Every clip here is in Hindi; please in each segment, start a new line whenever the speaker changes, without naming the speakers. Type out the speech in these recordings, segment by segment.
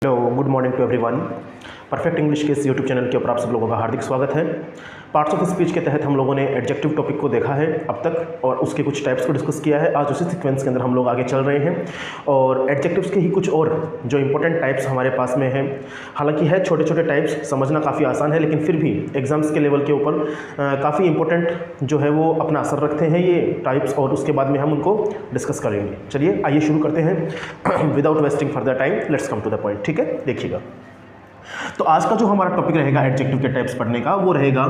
Hello, good morning to everyone. Perfect English के इस यूट्यूब चैनल के ऊपर आप सब लोगों का हार्दिक स्वागत है। पार्ट्स ऑफ स्पीच के तहत हम लोगों ने एडजेक्टिव टॉपिक को देखा है अब तक और उसके कुछ टाइप्स को डिस्कस किया है। आज उसी सीक्वेंस के अंदर हम लोग आगे चल रहे हैं और एडजेक्टिव्स के ही कुछ और जो इंपॉर्टेंट टाइप्स हमारे पास में हैं। हालांकि है छोटे छोटे टाइप्स, समझना काफ़ी आसान है, लेकिन फिर भी एग्जाम्स के लेवल के ऊपर काफ़ी इंपॉर्टेंट जो है वो अपना असर रखते हैं ये टाइप्स, और उसके बाद में हम उनको डिस्कस करेंगे। चलिए आइए शुरू करते हैं without wasting further time. Let's come to the point. ठीक है, देखिएगा। तो आज का जो हमारा टॉपिक रहेगा एडजेक्टिव के टाइप्स पढ़ने का, वो रहेगा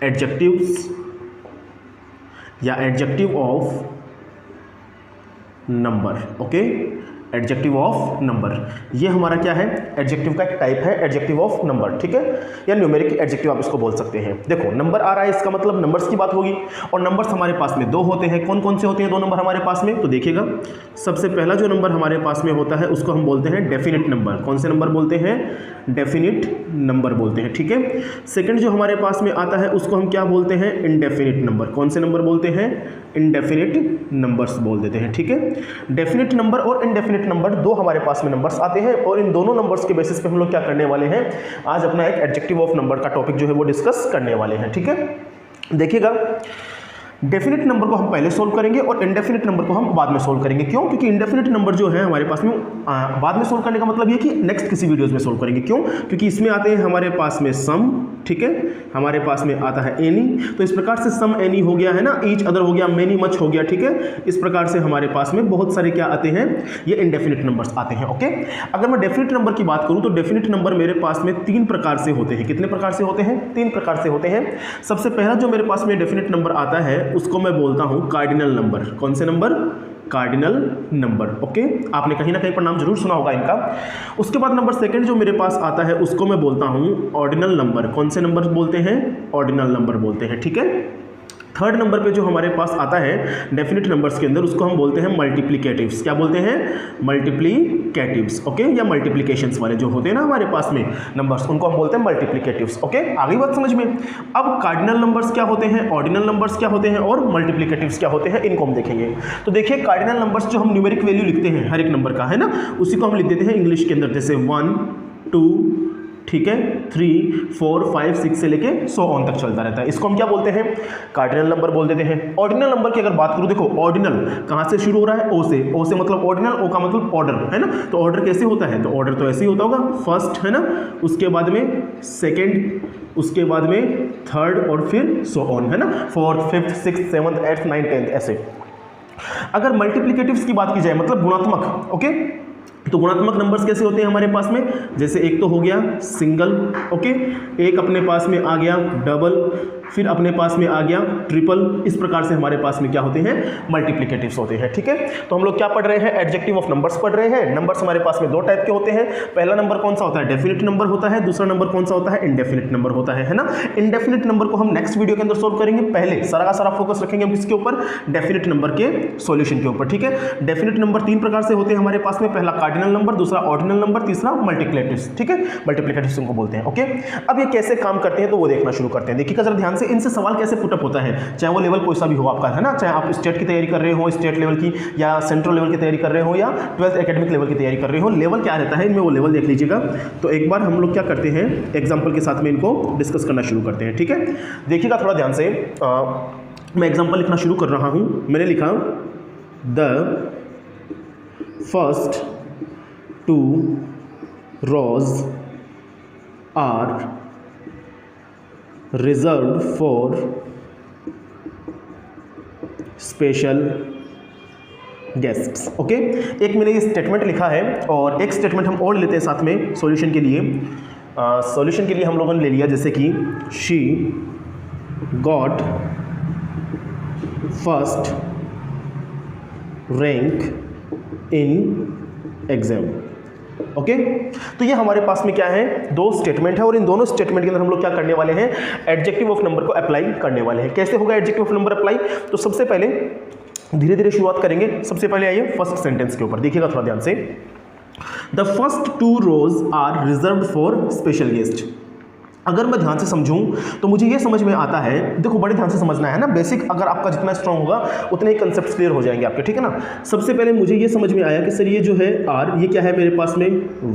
एडजेक्टिव्स या adjective of number. Okay, adjective of number ये हमारा क्या है? एडजेक्टिव का एक टाइप है, एडजेक्टिव ऑफ नंबर। ठीक है, या न्यूमेरिक एडजेक्टिव आप इसको बोल सकते हैं। देखो, नंबर आ रहा है, इसका मतलब नंबर्स की बात होगी, और नंबर्स हमारे पास में दो होते हैं। कौन कौन से होते हैं दो नंबर हमारे पास में? तो देखिएगा, सबसे पहला जो नंबर हमारे पास में होता है उसको हम बोलते हैं डेफिनिट नंबर। कौन से नंबर बोलते हैं? डेफिनिट नंबर बोलते हैं। ठीक है, सेकंड जो हमारे पास में आता है उसको हम क्या बोलते हैं? Indefinite number. कौन से नंबर बोलते हैं? इनडेफिनिट नंबर्स बोल देते हैं। ठीक है, डेफिनिट नंबर और इनडेफिनिट नंबर दो हमारे पास में नंबर्स आते हैं, और इन दोनों नंबर्स के बेसिस पे हम लोग क्या करने वाले हैं? आज अपना एक एडजेक्टिव ऑफ नंबर का टॉपिक जो है वो डिस्कस करने वाले हैं। ठीक है, देखिएगा, डेफिनेट नंबर को हम पहले सोल्व करेंगे और इनडेफिनिट नंबर को हम बाद में सोल्व करेंगे। क्यों? क्योंकि इनडेफिनिट नंबर जो है हमारे पास में बाद में सोल्व करने का मतलब ये कि नेक्स्ट किसी वीडियोस में सोल्व करेंगे। क्यों? क्योंकि इसमें आते हैं हमारे पास में सम, ठीक है, हमारे पास में आता है एनी। तो इस प्रकार से सम एनी हो गया है ना, ईच अदर हो गया, मेनी मच हो गया। ठीक है, इस प्रकार से हमारे पास में बहुत सारे क्या आते हैं? ये इनडेफिनिट नंबर्स आते हैं। ओके, अगर मैं डेफिनिट नंबर की बात करूं तो डेफिनिट नंबर मेरे पास में तीन प्रकार से होते हैं। कितने प्रकार से होते हैं? तीन प्रकार से होते हैं। सबसे पहला जो मेरे पास में डेफिनिट नंबर आता है उसको मैं बोलता हूं कार्डिनल नंबर। कौन से नंबर? Cardinal number. ओके, आपने कहीं ना कहीं पर नाम जरूर सुना होगा इनका। उसके बाद नंबर सेकंड जो मेरे पास आता है उसको मैं बोलता हूं ऑर्डिनल नंबर। कौन से नंबर बोलते हैं? ऑर्डिनल नंबर बोलते हैं। ठीक है, थर्ड नंबर पे जो हमारे पास आता है डेफिनिट नंबर्स के अंदर उसको हम बोलते हैं मल्टीप्लिकेटिव्स। क्या बोलते हैं? मल्टीप्लिकेटिव्स। ओके, या मल्टीप्लिकेशंस वाले जो होते हैं ना हमारे पास में नंबर्स, उनको हम बोलते हैं मल्टीप्लिकेटिव्स। ओके, आगे बात समझ में। अब कार्डिनल नंबर्स क्या होते हैं, ऑर्डिनल नंबर्स क्या होते हैं और मल्टीप्लिकेटिव्स क्या होते हैं, इनको हम देखेंगे। तो देखिए, कार्डिनल नंबर्स जो हम न्यूमेरिक वैल्यू लिखते हैं हर एक नंबर का, है ना, उसी को हम लिख देते हैं इंग्लिश के अंदर, जैसे 1 2, ठीक है, 3 4 5 6 से लेके 100 ऑन तक चलता रहता है। इसको हम क्या बोलते हैं? कार्डिनल नंबर बोल देते हैं। ऑर्डिनल नंबर की अगर बात करूं, देखो ऑर्डिनल कहां से शुरू हो रहा है? ओ से। ओ से मतलब ऑर्डिनल, ओ का मतलब ऑर्डर, है ना। तो ऑर्डर कैसे होता है? तो ऑर्डर तो ऐसे ही होता होगा, फर्स्ट, है ना, उसके बाद में सेकेंड, उसके बाद में थर्ड, और फिर 100 ऑन, है ना, 4th 5th 6th 7th 8th 9th 10th ऐसे। अगर मल्टीप्लिकेटिव्स की बात की जाए, मतलब गुणात्मक, ओके, तो गुणात्मक नंबर्स कैसे होते हैं हमारे पास में? जैसे एक तो हो गया सिंगल, ओके, एक अपने पास में आ गया डबल, फिर अपने पास में आ गया ट्रिपल। इस प्रकार से हमारे पास में क्या होते हैं? मल्टीप्लिकेटिव्स होते हैं। ठीक है, तो हम लोग क्या पढ़ रहे हैं? एडजेक्टिव ऑफ नंबर्स पढ़ रहे हैं। नंबर्स हमारे पास में दो टाइप के होते हैं। पहला नंबर कौन सा होता है? डेफिनिट नंबर होता है। दूसरा नंबर कौन सा होता है? इनडेफिनिट नंबर होता है ना। इनडेफिनिट नंबर को हम नेक्स्ट वीडियो के अंदर सोल्व करेंगे। पहले सारा का सारा फोकस रखेंगे हम किसके ऊपर? डेफिनिट नंबर के सॉल्यूशन के ऊपर। ठीक है, डेफिनिट नंबर तीन प्रकार से होते हैं हमारे पास में। पहला कार्डिनल नंबर, दूसरा ऑर्डिनल नंबर, तीसरा मल्टीप्लिकेटिव्स। ठीक है, मल्टीप्लिकेटिव्स उनको बोलते हैं। ओके, अब ये कैसे काम करते हैं तो वो देखना शुरू करते हैं। देखिएगा जरा ध्यान से, इनसे सवाल कैसे पुटअप होता है, चाहे वो लेवल कोई सा भी हो आपका, है ना, चाहे आप स्टेट की तैयारी कर रहे हो, स्टेट लेवल की, या सेंट्रल लेवल की तैयारी कर रहे हो, या 12th एकेडमिक लेवल की तैयारी कर रहे हो। लेवल क्या रहता है इनमें, वो लेवल देख लीजिएगा। तो एक बार हम लोग क्या करते हैं, एग्जाम्पल के साथ में इनको डिस्कस करना शुरू करते हैं। ठीक है, देखिएगा थोड़ा ध्यान से, मैं एग्जाम्पल लिखना शुरू कर रहा हूं। मैंने लिखा the first 2 rows are reserved for special guests। Okay, एक मैंने ये स्टेटमेंट लिखा है और एक स्टेटमेंट हम और लेते हैं साथ में सॉल्यूशन के लिए। सॉल्यूशन के लिए हम लोगों ने ले लिया, जैसे कि she got first rank in exam। Okay, तो ये हमारे पास में क्या है? दो स्टेटमेंट है, और इन दोनों स्टेटमेंट के अंदर हम लोग क्या करने वाले हैं? एडजेक्टिव ऑफ नंबर को अप्लाई करने वाले हैं। कैसे होगा एडजेक्टिव ऑफ नंबर अप्लाई? तो सबसे पहले धीरे धीरे शुरुआत करेंगे। सबसे पहले आइए फर्स्ट सेंटेंस के ऊपर, देखिएगा थोड़ा ध्यान से। The first 2 rows are reserved for special guest. अगर मैं ध्यान से समझूं तो मुझे ये समझ में आता है, देखो बड़े ध्यान से समझना है ना, बेसिक अगर आपका जितना स्ट्रांग होगा उतने ही कंसेप्ट क्लियर हो जाएंगे आपके, ठीक है ना। सबसे पहले मुझे ये समझ में आया कि सर ये जो है आर, ये क्या है मेरे पास में,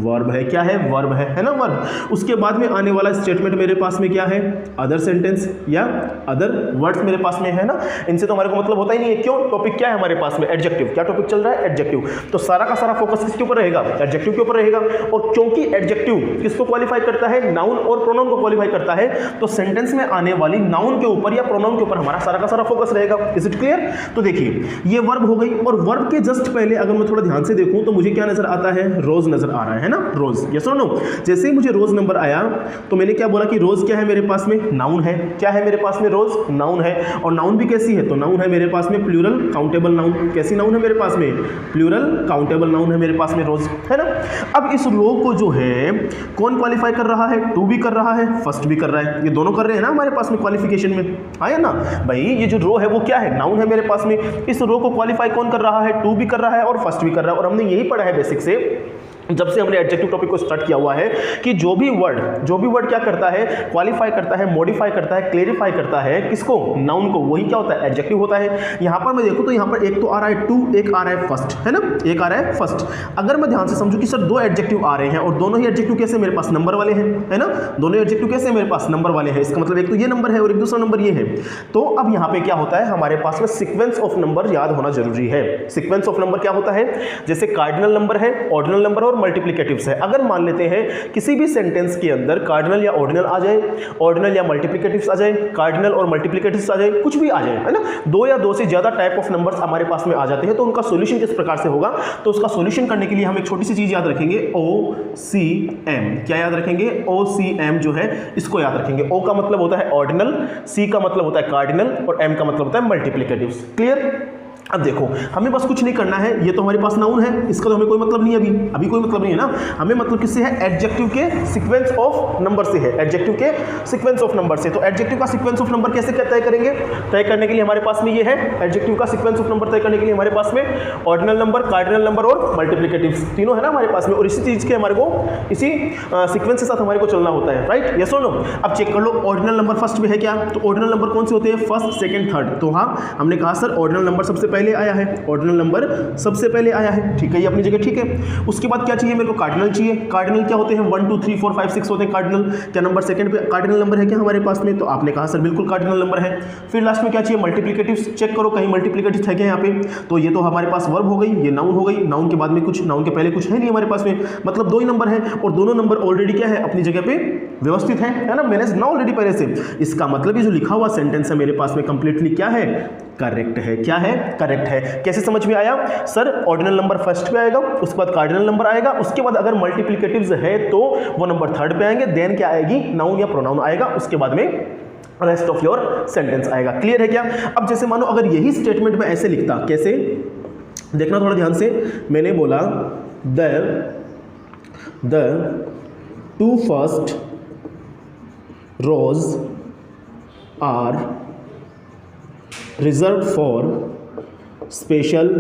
वर्ब है, क्या है, वर्ब है ना, वर्ब। उसके बाद में आने वाला स्टेटमेंट मेरे पास में क्या है, अदर सेंटेंस या अदर वर्ड्स मेरे पास में है ना। इनसे तो हमारे को मतलब होता ही नहीं है, क्यों, टॉपिक क्या है हमारे पास में, एडजेक्टिव। क्या टॉपिक चल रहा है, एडजेक्टिव। तो सारा का सारा फोकस किसके ऊपर रहेगा, एडजेक्टिव के ऊपर रहेगा। और क्योंकि एडजेक्टिव किसको क्वालिफाई करता है, नाउन और प्रोनाउन को क्वालिफाई करता है, तो सेंटेंस में आने वाली नाउन के ऊपर या प्रोनाउन के ऊपर हमारा सारा का सारा फोकस रहेगा। Is it clear. तो देखिए ये वर्ब हो गई, और वर्ब के जस्ट पहले अगर मैं थोड़ा ध्यान से देखूं तो मुझे क्या नजर आता है, रोज नजर आ रहा है ना, रोज। यस और नो। जैसे ही मुझे रोज नंबर आया तो मैंने क्या बोला कि रोज क्या है मेरे पास में, नाउन है। क्या है मेरे पास में, रोज नाउन है। और नाउन भी कैसी है, तो नाउन है मेरे पास में प्लूरल काउंटेबल नाउन। कैसी नाउन है मेरे पास में, प्लूरल काउंटेबल नाउन है मेरे पास में रोज, है ना। अब इस रो को जो है कौन क्वालिफाई कर रहा है, टू भी कर रहा है, फर्स्ट भी कर रहा है, ये दोनों कर रहे हैं ना हमारे पास में क्वालिफिकेशन में, आया ना भाई। ये जो रो है वो क्या है, नाउन है मेरे पास में। इस रो को क्वालिफाई कौन कर रहा है, टू भी कर रहा है और फर्स्ट भी कर रहा है। और हमने यही पढ़ा है बेसिक से, जब से हमने एडजेक्टिव टॉपिक को स्टार्ट किया हुआ है, कि जो भी वर्ड क्या करता है, क्वालिफाई करता है, मॉडिफाई करता है, क्लेरिफाई करता है, किसको, नाउन को, वही क्या होता है, एडजेक्टिव होता है। यहां पर मैं देखूं तो यहां पर एक तो आ रहा है टू, एक आ रहा है फर्स्ट, है ना, एक आ रहा है फर्स्ट। अगर मैं ध्यान से समझूं कि सर दो एडजेक्टिव आ रहे हैं और दोनों ही एडजेक्टिव कैसे मेरे पास, नंबर वाले हैं, है ना। दोनों एडजेक्टिव कैसे मेरे पास, नंबर वाले हैं। इसका मतलब एक तो ये नंबर है और एक दूसरा नंबर ये है। तो अब यहां पे क्या होता है, हमारे पास में सीक्वेंस ऑफ नंबर याद होना जरूरी है। सीक्वेंस ऑफ नंबर क्या होता है, जैसे कार्डिनल नंबर है, ऑर्डिनल नंबर और मल्टीप्लिकेटिव्स है। अगर मान लेते हैं किसी भी सेंटेंस के अंदर कार्डिनल या ऑर्डिनल आ जाए, ऑर्डिनल या मल्टीप्लिकेटिव्स आ जाए, कार्डिनल और मल्टीप्लिकेटिव्स आ जाए, कुछ भी आ जाए, है ना, दो या दो से ज्यादा टाइप ऑफ नंबर्स हमारे पास में आ जाते हैं, तो उनका सॉल्यूशन किस प्रकार से होगा। तो उसका सॉल्यूशन करने के लिए हम एक छोटी सी चीज याद रखेंगे, OCM। क्या याद रखेंगे, OCM जो है इसको याद रखेंगे। O का मतलब होता है ऑर्डिनल, C का मतलब होता है कार्डिनल और M का मतलब होता है मल्टीप्लिकेटिव्स। क्लियर। अब देखो हमें बस कुछ नहीं करना है, ये तो हमारे पास नाउन है, इसका तो हमें कोई मतलब नहीं है, अभी कोई मतलब नहीं है ना। हमें मतलब किससे है, एडजेक्टिव के सीक्वेंस ऑफ नंबर से है, एडजेक्टिव के सीक्वेंस ऑफ नंबर से। तो एडजेक्टिव का सीक्वेंस ऑफ नंबर कैसे तय करेंगे, तय करने के लिए हमारे पास में ये है, एडजेक्टिव का सीक्वेंस ऑफ नंबर तय करने के लिए हमारे पास में ऑर्डिनल नंबर, कार्डिनल नंबर और मल्टीप्लिकेटिव्स तीनों है ना हमारे पास में। और इसी चीज के हमारे को इसी सीक्वेंस के साथ हमारे को चलना होता है, राइट, यस और नो। अब चेक कर लो, ऑर्डिनल नंबर फर्स्ट में है क्या, तो ऑर्डिनल नंबर कौन से होते हैं, फर्स्ट, सेकंड, थर्ड। तो हाँ हमने कहा सर ऑर्डिनल नंबर सबसे पहले आया है, ऑर्डिनल नंबर सबसे पहले आया है, ठीक है, ये अपनी जगह ठीक है। उसके बाद क्या चाहिए मेरे को, कार्डिनल चाहिए। कार्डिनल क्या होते हैं, 1 2 3 4 5 6 होते हैं कार्डिनल। क्या नंबर सेकंड पे कार्डिनल नंबर है क्या हमारे पास में, तो आपने कहा सर बिल्कुल कार्डिनल नंबर है। फिर लास्ट में क्या चाहिए, मल्टीप्लिकेटिव्स। चेक करो कहीं मल्टीप्लिकेटिव्स है क्या यहाँ पे, तो ये तो हमारे पास वर्ब हो गई, ये नाउन हो गई, नाउन के बाद में कुछ, नाउन के पहले कुछ है नहीं हमारे पास में, मतलब दो ही नंबर है और दोनों नंबर ऑलरेडी क्या है, अपनी जगह पे व्यवस्थित है ना, मैंने ना ऑलरेडी पहले से। इसका मतलब ये जो लिखा हुआ सेंटेंस है मेरे पास में कंप्लीटली क्या है, करेक्ट है। क्या है, करेक्ट है। कैसे समझ में आया, सर ऑर्डिनल नंबर फर्स्ट पे आएगा, उसके बाद कार्डिनल नंबर आएगा, उसके बाद अगर मल्टीप्लिकेटिव्स है तो वो नंबर थर्ड पे आएंगे, देन क्या आएगी, नाउन या प्रोनाउन आएगा, उसके बाद में रेस्ट ऑफ योर सेंटेंस आएगा। क्लियर है क्या। अब जैसे मानो अगर यही स्टेटमेंट में ऐसे लिखता, कैसे, देखना थोड़ा ध्यान से। मैंने बोला the two first rows are reserve for special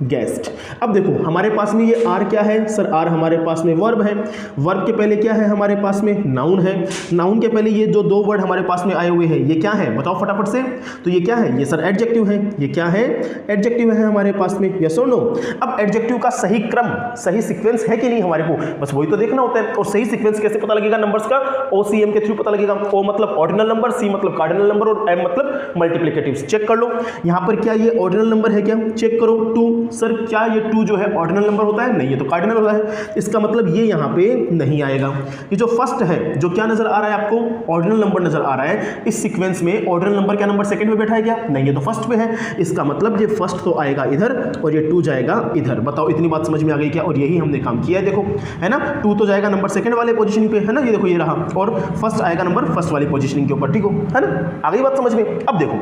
guest. अब देखो हमारे पास में ये आर क्या है, सर आर हमारे पास में वर्ब है, वर्ब के पहले क्या है हमारे पास में, नाउन है, नाउन के पहले ये जो दो वर्ड हमारे पास में आए हुए हैं ये क्या है, बताओ फटाफट से। तो ये क्या है, ये सर एडजेक्टिव है। ये क्या है, एडजेक्टिव है हमारे पास में, यस और नो। अब एडजेक्टिव का सही क्रम, सही सीक्वेंस है कि नहीं हमारे को, बस वही तो देखना होता है। और सही सीक्वेंस कैसे पता लगेगा, नंबर्स का OCM के थ्रू पता लगेगा। O मतलब ऑर्डिनल नंबर, C मतलब कार्डिनल नंबर और M मतलब मल्टीप्लिकेटिव्स। चेक कर लो यहाँ पर क्या ये ऑर्डिनल नंबर है क्या, चेक करो। 2, सर क्या ये 2 जो है ऑर्डिनल नंबर होता है, नहीं ये तो कार्डिनल होता है, इसका मतलब ये यहाँ पे नहीं आएगा। ये जो फर्स्ट है जो क्या नजर आ रहा है आपको, ऑर्डिनल नंबर नजर आ रहा है। इस सीक्वेंस में ऑर्डिनल नंबर क्या नंबर सेकंड में बैठा है क्या, नहीं ये तो फर्स्ट पे है, इसका मतलब ये फर्स्ट तो आएगा इधर और ये 2 जाएगा इधर। बताओ इतनी बात समझ में आ गई क्या, और यही हमने काम किया है, देखो है ना। 2 तो जाएगा नंबर सेकंड वाले पोजीशनिंग पे, है ना, ये देखो ये रहा, और फर्स्ट आएगा नंबर फर्स्ट वाली पोजीशनिंग के ऊपर, ठीक हो, है ना, आ गई बात समझ में। अब देखो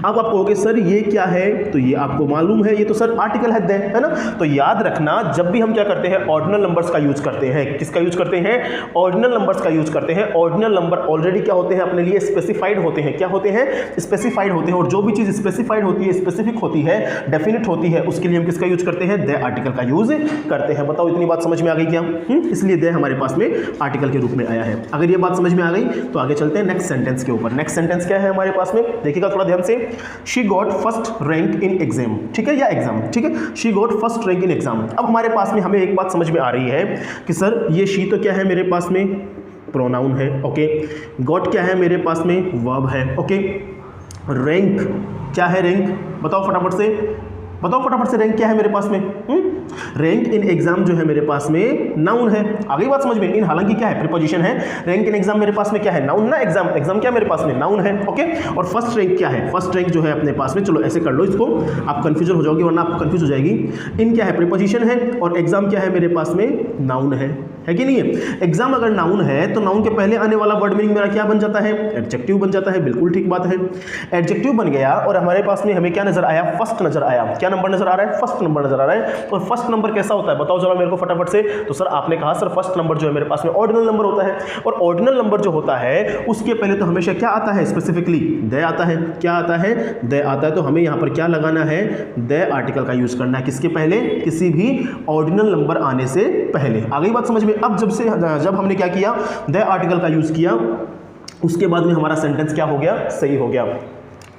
अब आप कहोगे सर ये क्या है, तो ये आपको मालूम है, ये तो सर आर्टिकल है ना। तो याद रखना जब भी हम क्या करते हैं ऑर्डिनल नंबर्स का यूज करते हैं, किसका यूज करते हैं, ऑर्डिनल नंबर्स का यूज करते हैं। ऑर्डिनल नंबर ऑलरेडी क्या होते हैं अपने लिए स्पेसिफाइड होते हैं, क्या होते हैं, स्पेसिफाइड होते हैं। और जो भी चीज स्पेसिफाइड होती है, स्पेसिफिक होती है, डेफिनेट होती है, उसके लिए हम किसका यूज करते हैं, द आर्टिकल का यूज करते हैं। बताओ इतनी बात समझ में आ गई क्या? इसलिए द हमारे पास में आर्टिकल के रूप में आया है। अगर ये बात समझ में आ गई तो आगे चलते हैं नेक्स्ट सेंटेंस के ऊपर। नेक्स्ट सेंटेंस क्या है हमारे पास में, देखिएगा थोड़ा ध्यान से। She got first rank in exam, ठीक है, या एग्जाम, ठीक है, she got first rank in exam. अब हमारे पास में हमें एक बात समझ में आ रही है कि सर ये शी तो क्या है मेरे पास में, प्रोनाउन है, ओके। गॉट क्या है मेरे पास में, वर्ब है, ओके। रैंक क्या है, रैंक बताओ फटाफट से, बताओ फटाफट से, रैंक क्या है मेरे पास में, रैंक इन एग्जाम जो है मेरे पास में नाउन है। आगे बात समझ में, इन हालांकि क्या है, प्रीपोजिशन है। रैंक इन एग्जाम मेरे पास में क्या है, नाउन ना, एग्जाम, एग्जाम क्या मेरे पास में, नाउन है, ओके। और फर्स्ट रैंक क्या है, फर्स्ट रैंक जो है अपने पास में, चलो ऐसे कर लो इसको, आप कंफ्यूजन हो जाओगे वरना आपको कंफ्यूज हो जाएगी। इन क्या है, प्रीपोजिशन है, और एग्जाम क्या है मेरे पास में, नाउन है कि नहीं है। एग्जाम अगर नाउन है तो नाउन के पहले आने वाला वर्ड मीनिंग मेरा क्या बन जाता है, एडजेक्टिव बन जाता है। बिल्कुल ठीक बात है, एडजेक्टिव बन गया और हमारे पास में हमें क्या नजर आया, फर्स्ट नजर आया। क्या नंबर नजर आ रहा है, फर्स्ट नंबर नजर आ रहा है। और फर्स्ट नंबर कैसा होता है बताओ जरा मेरे को फटाफट से। तो सर आपने कहा सर फर्स्ट नंबर जो है मेरे पास में ऑर्डिनल नंबर होता है, और ऑर्डिनल नंबर जो होता है उसके पहले तो हमेशा क्या आता है, स्पेसिफिकली द आता है। क्या आता है, द आता है। तो हमें यहाँ पर क्या लगाना है, द आर्टिकल का यूज करना है, किसके पहले, किसी भी ऑर्डिनल नंबर आने से पहले। आ गई बात समझ में। अब जब हमने क्या किया, द आर्टिकल का यूज किया, उसके बाद में हमारा सेंटेंस क्या हो गया, सही हो गया।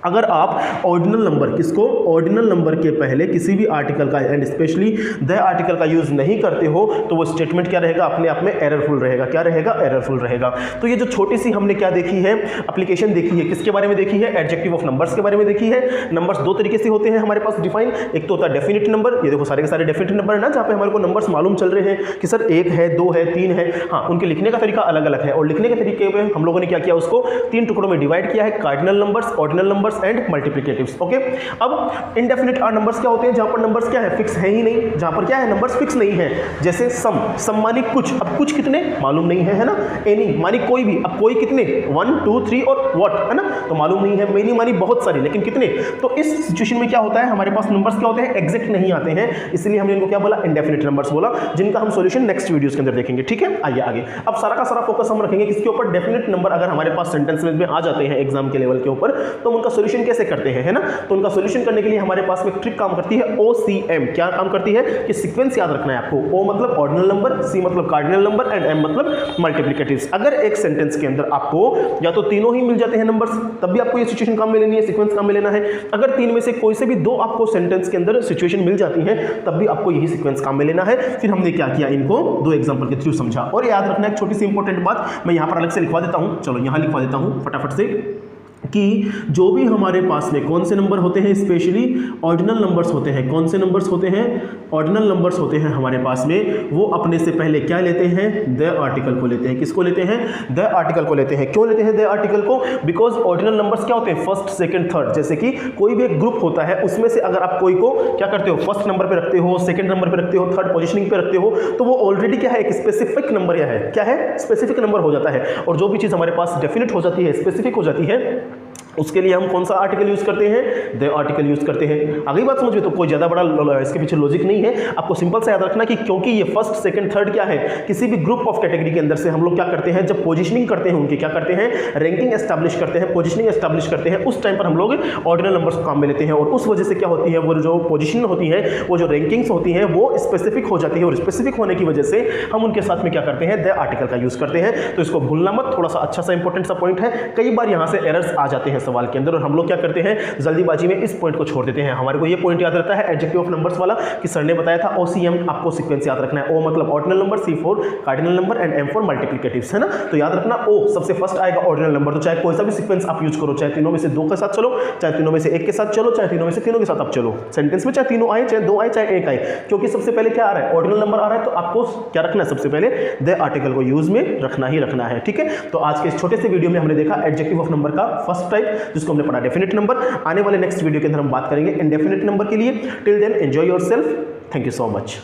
अगर आप ऑर्डिनल नंबर, किसको, ऑर्डिनल नंबर के पहले किसी भी आर्टिकल का एंड स्पेशली द आर्टिकल का यूज नहीं करते हो तो वो स्टेटमेंट क्या रहेगा, अपने आप में एररफुल रहेगा। क्या रहेगा, एररफुल रहेगा। तो ये जो छोटी सी हमने क्या देखी है, एप्लीकेशन देखी है, किसके बारे में देखी है, एडजेक्टिव ऑफ नंबर्स के बारे में देखी है। नंबर्स दो तरीके से होते हैं हमारे पास डिफाइन, एक तो होता है डेफिनेट नंबर, ये देखो सारे के सारे डेफिनेट नंबर है ना, जहाँ पे हमारे को नंबर्स मालूम चल रहे हैं कि सर 1 है, 2 है, 3 है। हाँ, उनके लिखने का तरीका अलग अलग है, और लिखने के तरीके में हम लोगों ने क्या किया, उसको 3 टुकड़ों में डिवाइड किया है, cardinal numbers, ordinal numbers and multiplicatives. Okay. अब इंडेफिनिट आर नंबर्स क्या होते हैं, जहां पर नंबर्स क्या है, फिक्स है ही नहीं, जहां पर क्या है, नंबर्स फिक्स नहीं है। जैसे सम मानी कुछ, अब कुछ कितने मालूम नहीं है ना। एनी मानी कोई भी, अब कोई कितने, 1 2 3 और व्हाट, है ना, तो मालूम नहीं है। मेनी मानी बहुत सारी, लेकिन कितने। तो इस सिचुएशन में क्या होता है, हमारे पास नंबर्स क्या होते हैं, एग्जैक्ट नहीं आते हैं, इसलिए हमने इनको क्या बोला, इंडेफिनिट नंबर्स बोला, जिनका हम सॉल्यूशन नेक्स्ट वीडियोस के अंदर देखेंगे। ठीक है, आइए आगे। अब सारा का सारा फोकस हम रखेंगे किसके ऊपर, डेफिनेट नंबर अगर हमारे पास सेंटेंस में आ जाते हैं एग्जाम के लेवल के ऊपर, तो उनका सॉल्यूशन कैसे करते हैं, है ना। तो उनका सॉल्यूशन करने के लिए हमारे पास में ट्रिक काम करती है, OCM। क्या काम करती है कि सीक्वेंस याद रखना है आपको। O मतलब ऑर्डिनल नंबर, C मतलब कार्डिनल नंबर एंड M मतलब मल्टीप्लिकेटिव्स। अगर एक सेंटेंस के अंदर आपको या तो तीनों ही मिल जाते हैं नंबर्स, तब भी आपको ये सिचुएशन काम में लेनी है, सीक्वेंस काम में लेना है। अगर तीन में से कोई से भी दो आपको सेंटेंस के अंदर सिचुएशन मिल जाती है, तब भी आपको यही सीक्वेंस काम में लेना है। फिर हमने क्या किया, इनको दो एग्जांपल के थ्रू समझा। और याद रखना एक छोटी सी इंपॉर्टेंट बात, मैं यहां पर अलग से लिखवा देता हूं, चलो यहां लिखवा देता हूं फटाफट से, कि जो भी हमारे पास में कौन से नंबर होते हैं, स्पेशली ऑर्डिनल नंबर्स होते हैं। कौन से नंबर्स होते हैं, ऑर्डिनल नंबर्स होते हैं हमारे पास में, वो अपने से पहले क्या लेते हैं, द आर्टिकल को लेते हैं। किसको लेते हैं, द आर्टिकल को लेते हैं। क्यों लेते हैं द आर्टिकल को, बिकॉज ऑर्डिनल नंबर्स क्या होते हैं, फर्स्ट सेकंड थर्ड। जैसे कि कोई भी एक ग्रुप होता है, उसमें से अगर आप कोई को क्या करते हो, फर्स्ट नंबर पे रखते हो, सेकंड नंबर पे रखते हो, थर्ड पोजीशनिंग पे रखते हो, तो वो ऑलरेडी क्या है, एक स्पेसिफिक नंबर या है, क्या है, स्पेसिफिक नंबर हो जाता है। और जो भी चीज हमारे पास डेफिनेट हो जाती है, स्पेसिफिक हो जाती है, उसके लिए हम कौन सा आर्टिकल यूज करते हैं, द आर्टिकल यूज करते हैं। अगली बात समझ में, तो कोई ज्यादा बड़ा इसके पीछे लॉजिक नहीं है, आपको सिंपल से याद रखना कि क्योंकि ये फर्स्ट सेकंड थर्ड क्या है, किसी भी ग्रुप ऑफ कैटेगरी के अंदर से हम लोग क्या करते हैं, जब पोजीशनिंग करते हैं उनकी, क्या करते हैं, रैंकिंग एस्टैब्लिश करते हैं, पोजीशनिंग एस्टैब्लिश करते हैं, उस टाइम पर हम लोग ऑर्डिनल नंबर्स को काम में लेते हैं। और उस वजह से क्या होती है, वो जो पोजीशन होती है, वो जो रैंकिंग्स होती हैं, वो स्पेसिफिक हो जाती है, और स्पेसिफिक होने की वजह से हम उनके साथ में क्या करते हैं, द आर्टिकल का यूज करते हैं। तो इसको भूलना मत, थोड़ा सा अच्छा सा इंपॉर्टेंट सा पॉइंट है। कई बार यहां से एरर्स आ जाते हैं सवाल के अंदर, और हम लोग क्या करते हैं, जल्दीबाजी में इस पॉइंट को छोड़ देते हैं। हमारे को ये पॉइंट याद रहता है एडजेक्टिव ऑफ नंबर्स वाला, कि सर ने बताया था OCM, आपको सीक्वेंस याद रखना है। O मतलब ordinal number, C for cardinal number and M for multiplicatives, है ना। तो याद रखना O सबसे फर्स्ट आएगा ऑर्डिनल नंबर, तो चाहे कोई सा भी सीक्वेंस आप यूज करो, चाहे तीनों में से दो के साथ चलो, चाहे तीनों में से एक के साथ चलो, चाहे तीनों में से तीनों के साथ आप चलो सेंटेंस में, चाहे तीनों आए, चाहे दो आए, चाहे एक आए, क्योंकि सबसे पहले क्या आ रहा है, ऑर्डिनल नंबर आ रहा है। तो आपको क्या रखना है, सबसे पहले द आर्टिकल को यूज में रखना ही रखना है। ठीक है, तो आज के इस छोटे से वीडियो में हमने देखा एडजेक्टिव ऑफ नंबर का फर्स्ट टाइप, जिसको हमने पढ़ा डेफिनेट नंबर। आने वाले नेक्स्ट वीडियो के अंदर हम बात करेंगे इंडेफिनिट नंबर के लिए। Till then enjoy yourself, thank you so much.